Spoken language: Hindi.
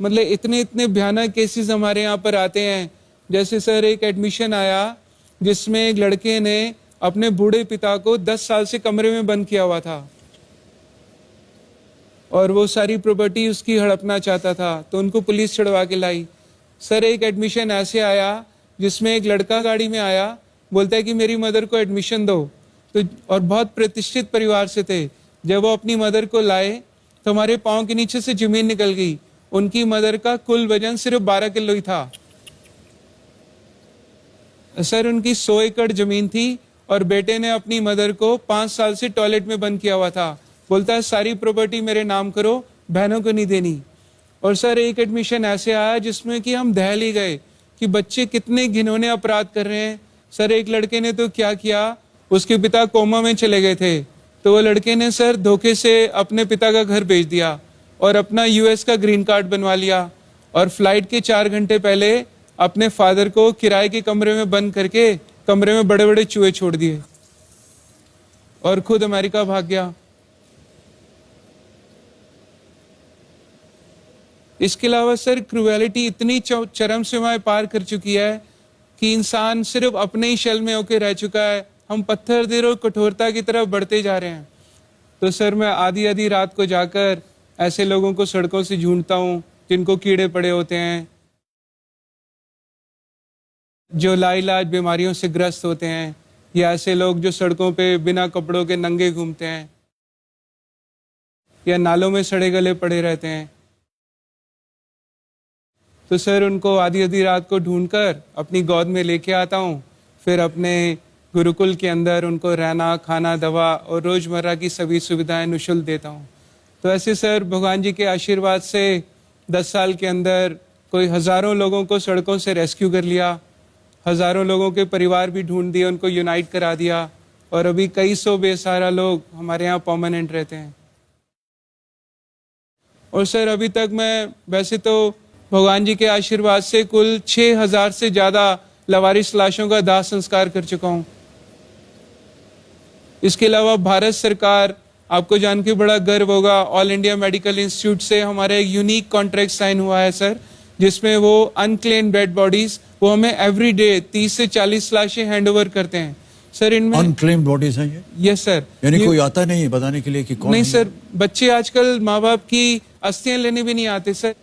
मतलब इतने इतने भयानक केसेस हमारे यहाँ पर आते हैं। जैसे सर एक एडमिशन आया जिसमें एक लड़के ने अपने बूढ़े पिता को 10 साल से कमरे में बंद किया हुआ था और वो सारी प्रॉपर्टी उसकी हड़पना चाहता था, तो उनको पुलिस छुड़वा के लाई। सर एक एडमिशन ऐसे आया जिसमें एक लड़का गाड़ी में आया, बोलता है कि मेरी मदर को एडमिशन दो, तो और बहुत प्रतिष्ठित परिवार से थे। जब वो अपनी मदर को लाए तो हमारे पाँव के नीचे से जमीन निकल गई। उनकी मदर का कुल वजन सिर्फ 12 किलो ही था। सर उनकी 100 एकड़ जमीन थी और बेटे ने अपनी मदर को 5 साल से टॉयलेट में बंद किया हुआ था। बोलता है सारी प्रॉपर्टी मेरे नाम करो, बहनों को नहीं देनी। और सर एक एडमिशन ऐसे आया जिसमें कि हम दहल ही गए कि बच्चे कितने घिनौने अपराध कर रहे हैं। सर एक लड़के ने तो क्या किया, उसके पिता कोमा में चले गए थे, तो वो लड़के ने सर धोखे से अपने पिता का घर बेच दिया और अपना यूएस का ग्रीन कार्ड बनवा लिया और फ्लाइट के 4 घंटे पहले अपने फादर को किराए के कमरे में बंद करके कमरे में बड़े बड़े चूहे छोड़ दिए और खुद अमेरिका भाग गया। इसके अलावा सर क्रूएलिटी इतनी चरम सीमाएं पार कर चुकी है कि इंसान सिर्फ अपने ही शल में होकर रह चुका है। हम पत्थर दिल और कठोरता की तरफ बढ़ते जा रहे हैं। तो सर मैं आधी आधी रात को जाकर ऐसे लोगों को सड़कों से ढूंढता हूँ जिनको कीड़े पड़े होते हैं, जो लाइलाज बीमारियों से ग्रस्त होते हैं, या ऐसे लोग जो सड़कों पे बिना कपड़ों के नंगे घूमते हैं या नालों में सड़े गले पड़े रहते हैं। तो सर उनको आधी आधी रात को ढूंढकर अपनी गोद में लेके आता हूँ, फिर अपने गुरुकुल के अंदर उनको रहना, खाना, दवा और रोज़मर्रा की सभी सुविधाएं निःशुल्क देता हूँ। तो ऐसे सर भगवान जी के आशीर्वाद से 10 साल के अंदर कोई हज़ारों लोगों को सड़कों से रेस्क्यू कर लिया, हज़ारों लोगों के परिवार भी ढूंढ दिए, उनको यूनाइट करा दिया और अभी कई सौ बेसहारा लोग हमारे यहाँ परमानेंट रहते हैं। और सर अभी तक मैं वैसे तो भगवान जी के आशीर्वाद से कुल 6000 से ज़्यादा लवारिस लाशों का दाह संस्कार कर चुका हूँ। इसके अलावा भारत सरकार, आपको जान के बड़ा गर्व होगा, ऑल इंडिया मेडिकल इंस्टीट्यूट से हमारा एक यूनिक कॉन्ट्रैक्ट साइन हुआ है सर, जिसमें वो अनक्लेम्ड डेड बॉडीज वो हमें एवरी डे 30 से 40 लाशें हैंड ओवर करते हैं। सर इनमें अनक्लेम्ड बॉडीज हैं ये? Yes sir. यानी कोई आता नहीं है बताने के लिए कि कौन? नहीं सर, बच्चे आजकल माँ बाप की अस्थियां लेने भी नहीं आते सर।